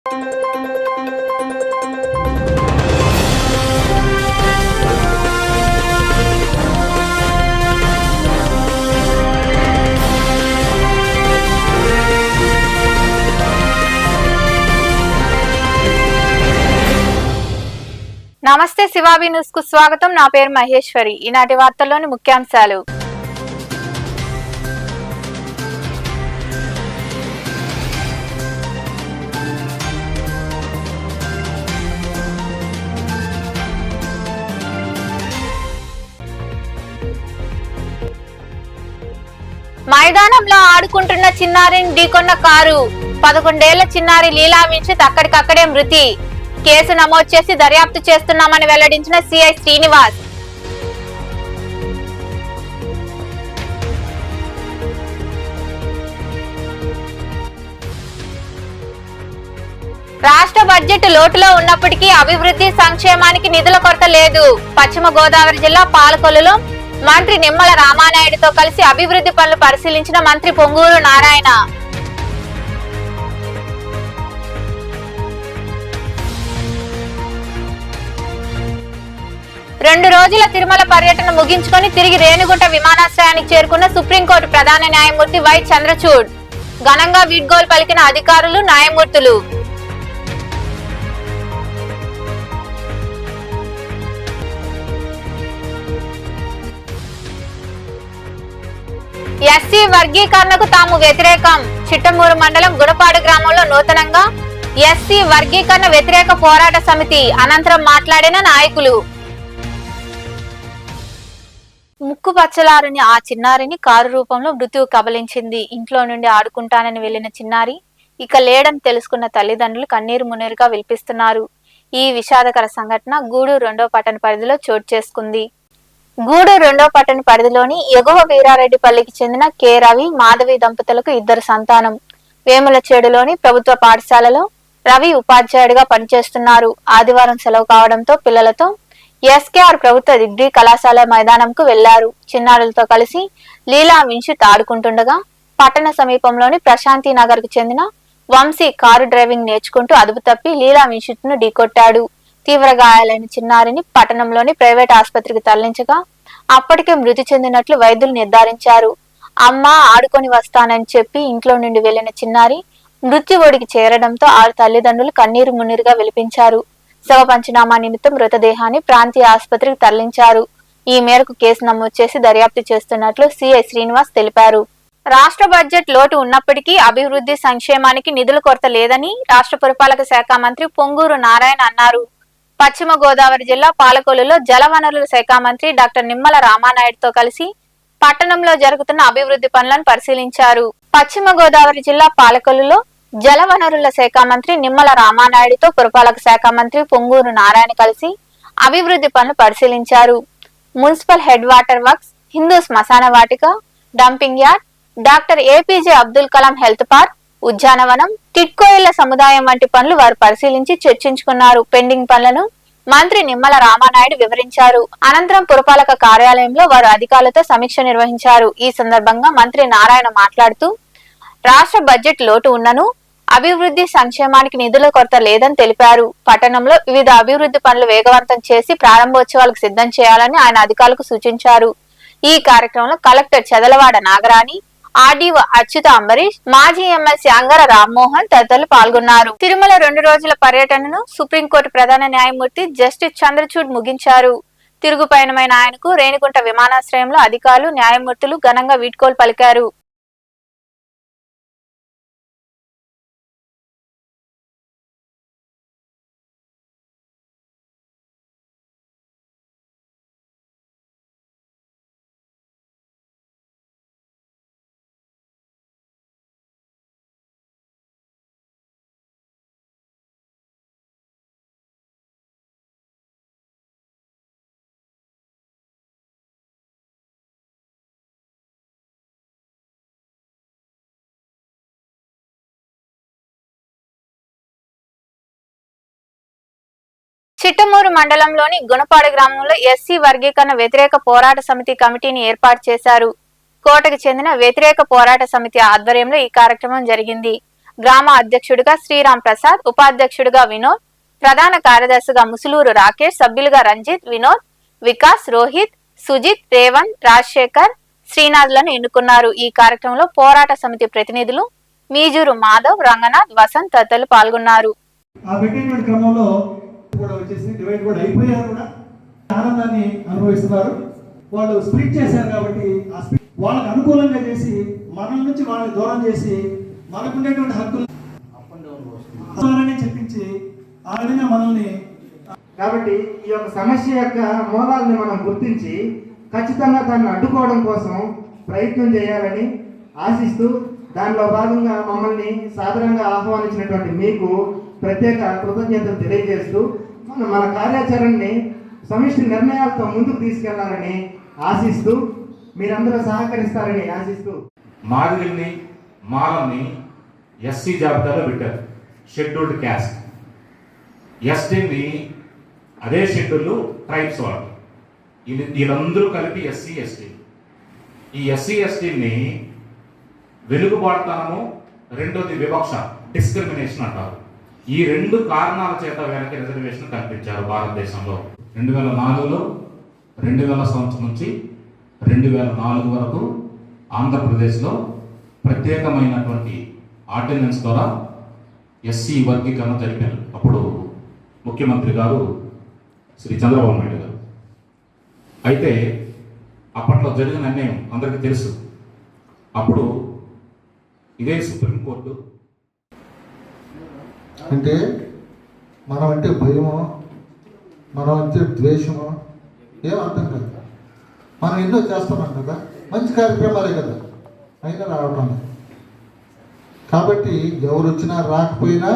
నమస్తే శివాబి న్యూస్ కు స్వాగతం. నా పేరు మహేశ్వరి. ఈనాటి వార్తల్లోని ముఖ్యాంశాలు. మైదానంలో ఆడుకుంటున్న చిన్నారిని ఢీకొన్న కారు. 11 ఏళ్ల చిన్నారి లీలా విన్షిత్ అక్కడికక్కడే మృతి. కేసు నమోదు చేసి దర్యాప్తు చేస్తున్నామని వెల్లడించిన సిఐ శ్రీనివాస్. రాష్ట్ర బడ్జెట్ లోటులో ఉన్నప్పటికీ అభివృద్ధి సంక్షేమానికి నిధుల కొరత లేదు. పశ్చిమ గోదావరి జిల్లా పాలకొల్లులో మంత్రి నిమ్మల రామానాయుడుతో కలిసి అభివృద్ధి పనులు పరిశీలించిన మంత్రి పొంగూరు నారాయణ. 2 రోజుల తిరుమల పర్యటన ముగించుకొని తిరిగి రేణిగుంట విమానాశ్రయానికి చేరుకున్న సుప్రీంకోర్టు ప్రధాన న్యాయమూర్తి వై చంద్రచూడ్. ఘనంగా వీడ్కోలు పలికిన అధికారులు, న్యాయమూర్తులు. ఎస్సీ వర్గీకరణకు తాము వ్యతిరేకం. చిట్టమూరు మండలం గుణపాడు గ్రామంలో నూతనంగా ఎస్సీ వర్గీకరణ వ్యతిరేక పోరాట సమితి అనంతరం మాట్లాడిన నాయకులు. ముక్కు పచ్చలారని ఆ చిన్నారిని కారు రూపంలో మృత్యువు కబలించింది. ఇంట్లో నుండి ఆడుకుంటానని వెళ్లిన చిన్నారి ఇక లేడని తెలుసుకున్న తల్లిదండ్రులు కన్నీరు మున్నీరుగా విలిపిస్తున్నారు. ఈ విషాదకర సంఘటన గూడూరు 2వ పట్టణ పరిధిలో చోటు చేసుకుంది. గూడూరు 2వ పట్టణ పరిధిలోని ఎగువ వీరారెడ్డిపల్లికి చెందిన కె రవి, మాధవి దంపతులకు 2 సంతానం. వేములచేడులోని ప్రభుత్వ పాఠశాలలో రవి ఉపాధ్యాయుడిగా పనిచేస్తున్నారు. ఆదివారం సెలవు కావడంతో పిల్లలతో ఎస్కేఆర్ ప్రభుత్వ డిగ్రీ కళాశాల మైదానంకు వెళ్లారు. చిన్నారులతో కలిసి లీలా విన్షిత్ ఆడుకుంటుండగా పట్టణ సమీపంలోని ప్రశాంతి నగర్ కు చెందిన వంశీ కారు డ్రైవింగ్ నేర్చుకుంటూ అదుపు తప్పి లీలా విన్షిత్ ను ఢీకొట్టాడు. తీవ్ర గాయాలైన చిన్నారిని పట్టణంలోని ప్రైవేట్ ఆసుపత్రికి తరలించగా అప్పటికే మృతి చెందినట్లు వైద్యులు నిర్ధారించారు. అమ్మ ఆడుకొని వస్తానని చెప్పి ఇంట్లో నుండి వెళ్లిన చిన్నారి మృత్యు ఒడికి చేరడంతో ఆ తల్లిదండ్రులు కన్నీరు మున్నీరుగా విలిపించారు. శవ పంచనామా నిమిత్తం మృతదేహాన్ని ప్రాంతీయ ఆసుపత్రికి తరలించారు. ఈ మేరకు కేసు నమోదు చేసి దర్యాప్తు చేస్తున్నట్లు సిఐ శ్రీనివాస్ తెలిపారు. రాష్ట్ర బడ్జెట్ లోటు ఉన్నప్పటికీ అభివృద్ధి సంక్షేమానికి నిధుల కొరత లేదని రాష్ట్ర పురపాలక శాఖ మంత్రి పొంగూరు నారాయణ అన్నారు. పశ్చిమ గోదావరి జిల్లా పాలకొల్లులో జలవనరుల శాఖ మంత్రి డాక్టర్ నిమ్మల రామానాయుడుతో కలిసి పట్టణంలో జరుగుతున్న అభివృద్ధి పనులను పరిశీలించారు. పశ్చిమ గోదావరి జిల్లా పాలకొల్లులో జలవనరుల శాఖ మంత్రి నిమ్మల రామానాయుడుతో పురపాలక శాఖ మంత్రి పొంగూరు నారాయణ కలిసి అభివృద్ధి పనులు పరిశీలించారు. Municipal head water works, Hindu శ్మశాన వాటిక, dumping yard, doctor APJ Abdul Kalam health park, ఉద్యానవనం, టిట్కో ఇళ్ల సముదాయం వంటి పనులు వారు పరిశీలించి చర్చించుకున్నారు. పెండింగ్ పనులను మంత్రి నిమ్మల రామానాయుడు వివరించారు. అనంతరం పురపాలక కార్యాలయంలో వారు అధికారులతో సమీక్ష నిర్వహించారు. ఈ సందర్భంగా మంత్రి నారాయణ మాట్లాడుతూ రాష్ట్ర బడ్జెట్ లోటు ఉన్నను అభివృద్ధి సంక్షేమానికి నిధుల కొరత లేదని తెలిపారు. పట్టణంలో వివిధ అభివృద్ధి పనులు వేగవంతం చేసి ప్రారంభోత్సవాలకు సిద్ధం చేయాలని ఆయన అధికారులకు సూచించారు. ఈ కార్యక్రమంలో కలెక్టర్ చెదలవాడ నాగరాణి, ఆర్డీఓ అచ్యుత అంబరీష్, మాజీ ఎమ్మెల్సీ అంగర రామ్మోహన్ తదితరులు పాల్గొన్నారు. తిరుమల 2 రోజుల పర్యటనను సుప్రీంకోర్టు ప్రధాన న్యాయమూర్తి జస్టిస్ చంద్రచూడ్ ముగించారు. తిరుగు పయనమైన ఆయనకు రేణిగుంట విమానాశ్రయంలో అధికారులు, న్యాయమూర్తులు ఘనంగా వీడ్కోలు పలికారు. చిట్టమూరు మండలంలోని గుణపాడు గ్రామంలో ఎస్సీ వర్గీకరణ వ్యతిరేక పోరాట సమితి కమిటీని ఏర్పాటు చేశారు. కోటకు చెందిన వ్యతిరేక పోరాట సమితి ఆధ్వర్యంలో ఈ కార్యక్రమం జరిగింది. గ్రామ అధ్యక్షుడిగా శ్రీరామ్ ప్రసాద్, ఉపాధ్యక్షుడిగా వినోద్, ప్రధాన కార్యదర్శిగా ముసులూరు రాకేష్, సభ్యులుగా రంజిత్, వినోద్, వికాస్, రోహిత్, సుజిత్, రేవంత్, రాజశేఖర్, శ్రీనాథ్లను ఎన్నుకున్నారు. ఈ కార్యక్రమంలో పోరాట సమితి ప్రతినిధులు మీజూరు మాధవ్, రంగనాథ్, వసంత్ తదితరులు పాల్గొన్నారు. ఆనందాన్ని అనుభవిస్తున్నారు. వాళ్ళు స్ప్లిట్ చేశారు కాబట్టి వాళ్ళకు అనుకూలంగా చేసి మన నుంచి వాళ్ళని దూరం చేసి మనకుండేటువంటి హక్కులు చెప్పించి ఆ విధంగా మనల్ని. కాబట్టి ఈ యొక్క సమస్య యొక్క మూలాలని మనం గుర్తించి ఖచ్చితంగా దాన్ని అడ్డుకోవడం కోసం ప్రయత్నం చేయాలని ఆశిస్తూ, దానిలో భాగంగా మమ్మల్ని సాధారణంగా ఆహ్వానించినటువంటి మీకు ప్రత్యేక కృతజ్ఞతలు తెలియజేస్తూ మన కార్యాచరణని సమిష్టి నిర్ణయాలతో ముందుకు తీసుకెళ్లాలని ఆశిస్తూ మీరందరూ సహకరిస్తారని ఆశిస్తూ మాదిరిని మాలని ఎస్సీ జాబితాలో పెట్టారు, షెడ్యూల్డ్ క్యాస్ట్. ఎస్టీని అదే షెడ్యూల్ ట్రైబ్స్ వాళ్ళు, వీళ్ళందరూ కలిపి ఎస్సీ ఎస్టీ. ఈ ఎస్సీ ఎస్టీని వెలుగుబాటుతనము, రెండోది వివక్ష, డిస్క్రిమినేషన్ అంటారు. ఈ రెండు కారణాల చేత వీళ్ళకి రిజర్వేషన్ కల్పించారు భారతదేశంలో. 2004లో 2000 సంవత్సరం నుంచి 2004 వరకు ఆంధ్రప్రదేశ్లో ప్రత్యేకమైనటువంటి ఆర్డినెన్స్ ద్వారా ఎస్సీ వర్గీకరణ జరిపారు. అప్పుడు ముఖ్యమంత్రి గారు శ్రీ చంద్రబాబు నాయుడు గారు. అయితే అప్పట్లో జరిగిన అన్యాయం అందరికీ తెలుసు. అప్పుడు ఇదే సుప్రీంకోర్టు అంటే మనం అంటే భయమో, మనం అంటే ద్వేషమో ఏం అర్థం కాదు. మనం ఎన్నో చేస్తున్నాం కదా, మంచి కార్యక్రమాలే కదా, అయినా రావటం. కాబట్టి ఎవరు వచ్చినా రాకపోయినా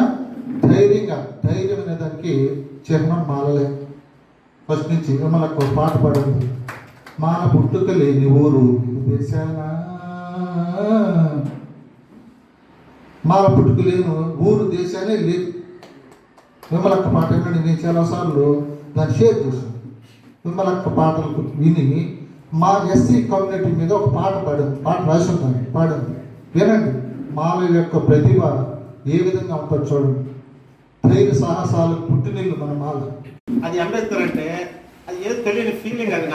ధైర్యం అనే దానికి చిహ్నం మాలలే. ఫస్ట్ నుంచి మనకు పాట పాడింది, మాన పుట్టుక లేని ఊరు దేశానా, మాల పుట్టుక లేని ఊరు దేశానే లేదు. విమలక్క పాట వినండి, నేను చాలాసార్లు దాన్ని షేర్ చేశాను. విమలక్క పాటలు విని మా ఎస్సీ కమ్యూనిటీ మీద ఒక పాట రాసి ఉంటాను, పాడండి వినండి. మాల యొక్క ప్రతిభ ఏ విధంగా ఉంటుంది చూడండి. ధైర్య సాహసాలు పుట్టినిల్లు మన మాల. అది అంబేద్కర్ అంటే అది ఏదో తెలియని ఫీలింగ్. అది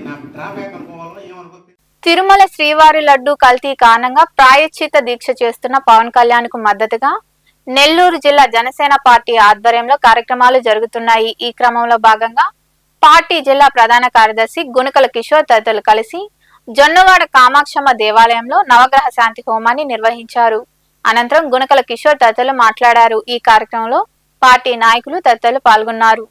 నాకు డ్రాబ్యాక్ అనుకోవాలో ఏమనుకో. తిరుమల శ్రీవారి లడ్డు కల్తీ కారణంగా ప్రాయశ్చిత దీక్ష చేస్తున్న పవన్ కళ్యాణ్ కు మద్దతుగా నెల్లూరు జిల్లా జనసేన పార్టీ ఆధ్వర్యంలో కార్యక్రమాలు జరుగుతున్నాయి. ఈ క్రమంలో భాగంగా పార్టీ జిల్లా ప్రధాన కార్యదర్శి గుణకల కిషోర్ తదితరులు కలిసి జొన్నవాడ కామాక్షమ్మ దేవాలయంలో నవగ్రహ శాంతి హోమాన్ని నిర్వహించారు. అనంతరం గుణకల కిషోర్ తదితరులు మాట్లాడారు. ఈ కార్యక్రమంలో పార్టీ నాయకులు తదితరులు పాల్గొన్నారు.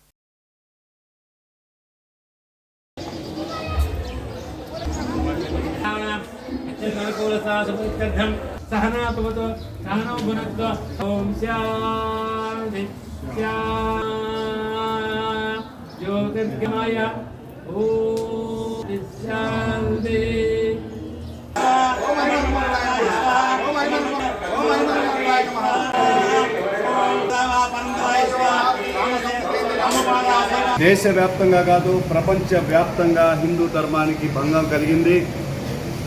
దేశవ్యాప్తంగా కాదు, ప్రపంచ వ్యాప్తంగా హిందూ ధర్మానికి భంగం కలిగింది.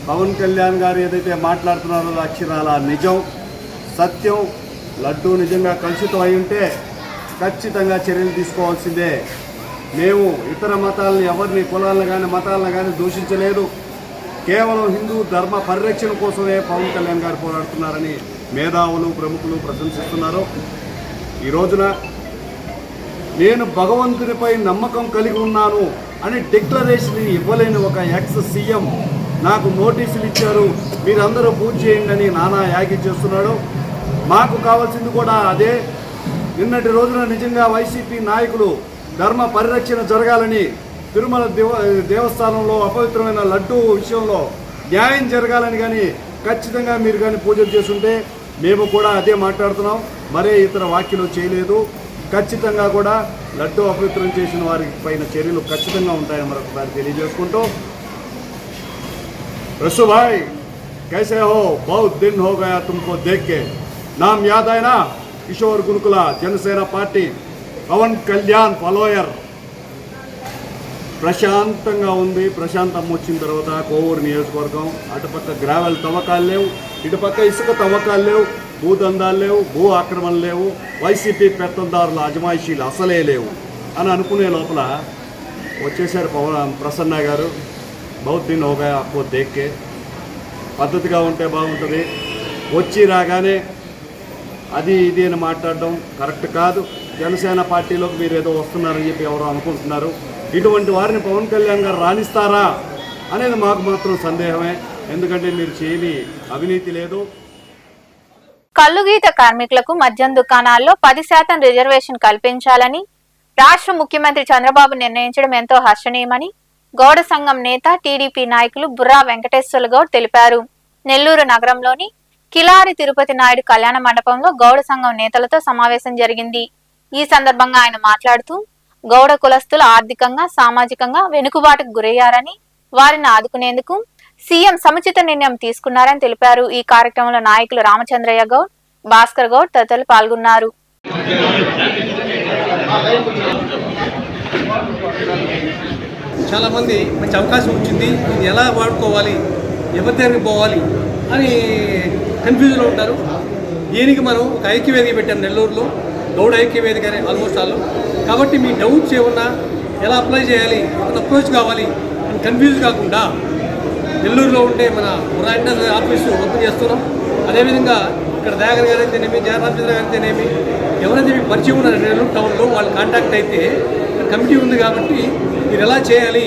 పవన్ కళ్యాణ్ గారు ఏదైతే మాట్లాడుతున్నారో అక్షరాల నిజం, సత్యం. లడ్డూ నిజంగా కలుషితం అయి ఉంటే ఖచ్చితంగా చర్యలు తీసుకోవాల్సిందే. మేము ఇతర మతాలని, ఎవరిని, కులాలను కానీ మతాలను కానీ దూషించలేదు. కేవలం హిందూ ధర్మ పరిరక్షణ కోసమే పవన్ కళ్యాణ్ గారు పోరాడుతున్నారని మేధావులు, ప్రముఖులు ప్రశంసిస్తున్నారు. ఈ రోజున నేను భగవంతునిపై నమ్మకం కలిగి ఉన్నాను అని డిక్లరేషన్ ఇవ్వలేని ఒక ఎక్స్ సీఎం నాకు నోటీసులు ఇచ్చారు, మీరందరూ పూజ చేయండి అని నానా యాగి చేస్తున్నాడు. మాకు కావాల్సింది కూడా అదే. నిన్నటి రోజున నిజంగా వైసీపీ నాయకులు ధర్మ పరిరక్షణ జరగాలని, తిరుమల దేవస్థానంలో అపవిత్రమైన లడ్డూ విషయంలో న్యాయం జరగాలని కానీ ఖచ్చితంగా మీరు కానీ పూజలు చేస్తుంటే మేము కూడా అదే మాట్లాడుతున్నాం. మరే ఇతర వ్యాఖ్యలు చేయలేదు. ఖచ్చితంగా కూడా లడ్డూ అపవిత్రం చేసిన వారి పైన చర్యలు ఖచ్చితంగా ఉంటాయని మరొకసారి తెలియజేసుకుంటూ, रसू भाई कैसे हो, बहुत दिन हो गया तुमको देख के. नाम याद है ना, किशोर गुरुकुला, जनसेना पार्टी, पवन कल्याण फॉलोयर. ప్రశాంతంగా ఉంది. ప్రశాంతం వచ్చిన తర్వాత కోవూరు నియోజకవర్గం అటుపక్క గ్రావెల్ తవ్వకాలు లేవు, ఇటుపక్క ఇసుక తవ్వకాలు లేవు. భూదందాలు లేవు, భూ ఆక్రమణలు లేవు, వైసీపీ పెత్తందారుల అజమాయిషీలు అసలే లేవు అని అనుకునే లోపల వచ్చేసారు ప్రసన్న గారు. బహుత్ దిన్ హో గయా ఆప్కో దేఖ్కే, పద్ధతిగా ఉంటే బాగుంటుంది, వచ్చి రాగానే అది ఇది అని మాట్లాడడం కరెక్ట్ కాదు. జనసేన పార్టీలోకి మీరు ఏదో వస్తున్నారని చెప్పి ఎవరో అనుకుంటున్నారు. ఇటువంటి వారిని పవన్ కళ్యాణ్ గారు రాణిస్తారా అనేది మాకు మాత్రం సందేహమే. ఎందుకంటే మీరు చేయని అవినీతి లేదు. కల్లుగీత కార్మికులకు మద్యం దుకాణాల్లో 10% రిజర్వేషన్ కల్పించాలని రాష్ట్ర ముఖ్యమంత్రి చంద్రబాబు నిర్ణయించడం ఎంతో హర్షణీయమని గౌడ సంఘం నేత టీడీపీ నాయకులు బుర్రా వెంకటేశ్వర గౌడ్ తెలిపారు. నెల్లూరు నగరంలోని కిలారి తిరుపతి నాయుడు కళ్యాణ మండపంలో గౌడ సంఘం నేతలతో సమావేశం జరిగింది. ఈ సందర్భంగా ఆయన మాట్లాడుతూ గౌడ కులస్తులు ఆర్థికంగా, సామాజికంగా వెనుకబాటుకు గురయ్యారని, వారిని ఆదుకునేందుకు సీఎం సముచిత నిర్ణయం తీసుకున్నారని తెలిపారు. ఈ కార్యక్రమంలో నాయకులు రామచంద్రయ్య గౌడ్, భాస్కర్ గౌడ్ తదితరులు పాల్గొన్నారు. చాలామంది మంచి అవకాశం వచ్చింది, ఇది ఎలా వాడుకోవాలి, ఎవరి దగ్గరికి పోవాలి అని కన్ఫ్యూజన్లో ఉంటారు. దీనికి మనం ఒక ఐక్యవేదిక పెట్టాం నెల్లూరులో, గౌడ ఐక్యవేదిక అనే ఆల్మోస్ట్ ఆల్. కాబట్టి మీ డౌట్స్ ఏమన్నా ఎలా అప్లై చేయాలి, ఒక అప్రోచ్ కావాలి అని కన్ఫ్యూజ్ కాకుండా నెల్లూరులో ఉండే మన ఇంటర్నేషనల్ ఆఫీసు ఓపెన్ చేస్తున్నాం. అదేవిధంగా ఇక్కడ దయాగర్ గారు అయితేనేమి, జయరామచంద్ర గారు అయితేనేమి, ఎవరైతే మీకు పరిచయం ఉన్నారు నెల్లూరు టౌన్లో వాళ్ళు కాంటాక్ట్ అయితే కమిటీ ఉంది కాబట్టి మీరు ఎలా చేయాలి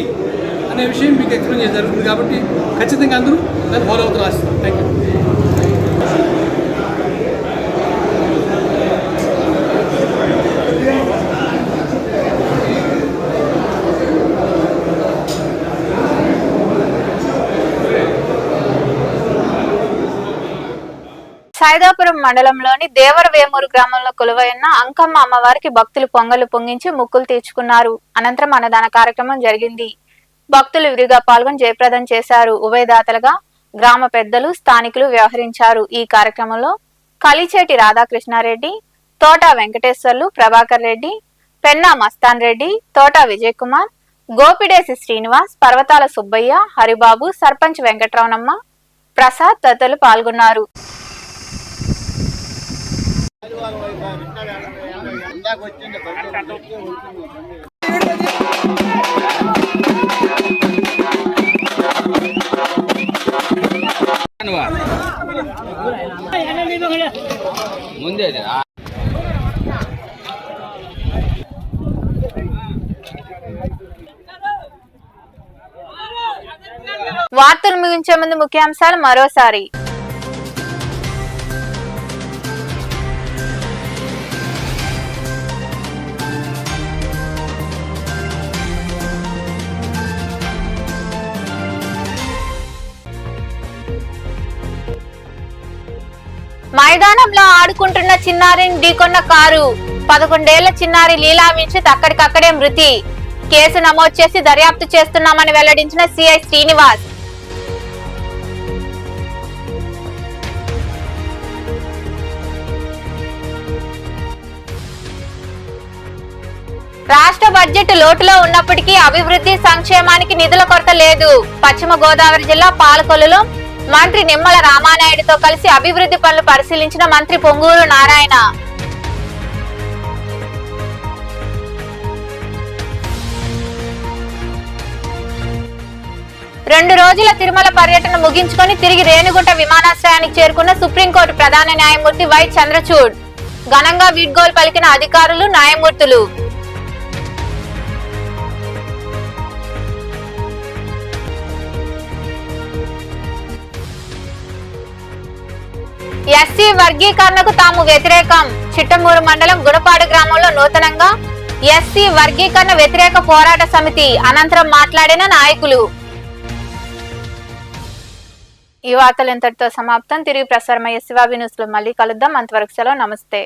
అనే విషయం మీకు ఎక్స్ప్లెయిన్ చేసి జరుగుతుంది. కాబట్టి ఖచ్చితంగా అందరూ దాన్ని ఫాలో అవుతూ రాస్తాం. Thank you. సైదాపురం మండలంలోని దేవరవేమూరు గ్రామంలో కొలువైన అంకమ్మ అమ్మవారికి భక్తులు పొంగలు పొంగించి మొక్కులు తీర్చుకున్నారు. అనంతరం అన్నదాన కార్యక్రమం జరిగింది. భక్తులు విరిగా పాల్గొని జయప్రదం చేశారు. ఉభయదాతలుగా గ్రామ పెద్దలు, స్థానికులు వ్యవహరించారు. ఈ కార్యక్రమంలో కలిచేటి రాధాకృష్ణారెడ్డి, తోట వెంకటేశ్వర్లు, ప్రభాకర్ రెడ్డి, పెన్నా మస్తాన్ రెడ్డి, తోట విజయ్ కుమార్, గోపిడేసి శ్రీనివాస్, పర్వతాల సుబ్బయ్య, హరిబాబు, సర్పంచ్ వెంకటరమణమ్మ, ప్రసాద్ తదితరులు పాల్గొన్నారు. వార్తలు ముగించే ముందు ముఖ్యాంశాలు మరోసారి. మైదానంలో ఆడుకుంటున్న చిన్నారిని ఢీకొన్న కారు, 11 ఏళ్ల చిన్నారి లీలా విన్షిత్ అక్కడికక్కడే మృతి. కేసు నమోదు చేసి దర్యాప్తు చేస్తున్నామని వెల్లడించిన సిఐ శ్రీనివాస్. రాష్ట్ర బడ్జెట్ లోటులో ఉన్నప్పటికీ అభివృద్ధి సంక్షేమానికి నిధుల కొరత లేదు. పశ్చిమ గోదావరి జిల్లా పాలకొల్లులో మంత్రి నిమ్మల రామానాయుడుతో కలిసి అభివృద్ధి పనులు పరిశీలించిన మంత్రి పొంగూరు నారాయణ. రెండు రోజుల తిరుమల పర్యటన ముగించుకొని తిరిగి రేణిగుంట విమానాశ్రయానికి చేరుకున్న సుప్రీంకోర్టు ప్రధాన న్యాయమూర్తి వై చంద్రచూడ్. ఘనంగా వీడ్కోలు పలికిన అధికారులు, న్యాయమూర్తులు. ఎస్సీ వర్గీకరణకు తాము వ్యతిరేకం. చిట్టమూరు మండలం గుణపాడు గ్రామంలో నూతనంగా ఎస్సీ వర్గీకరణ వ్యతిరేక పోరాట సమితి అనంతరం మాట్లాడిన నాయకులు. ఈ వార్తలు ఇంతటితో సమాప్తం. తిరిగి ప్రసారమయ్యే శివాబి న్యూస్ లో మళ్ళీ కలుద్దాం. అంతవరకు సెలవు. నమస్తే.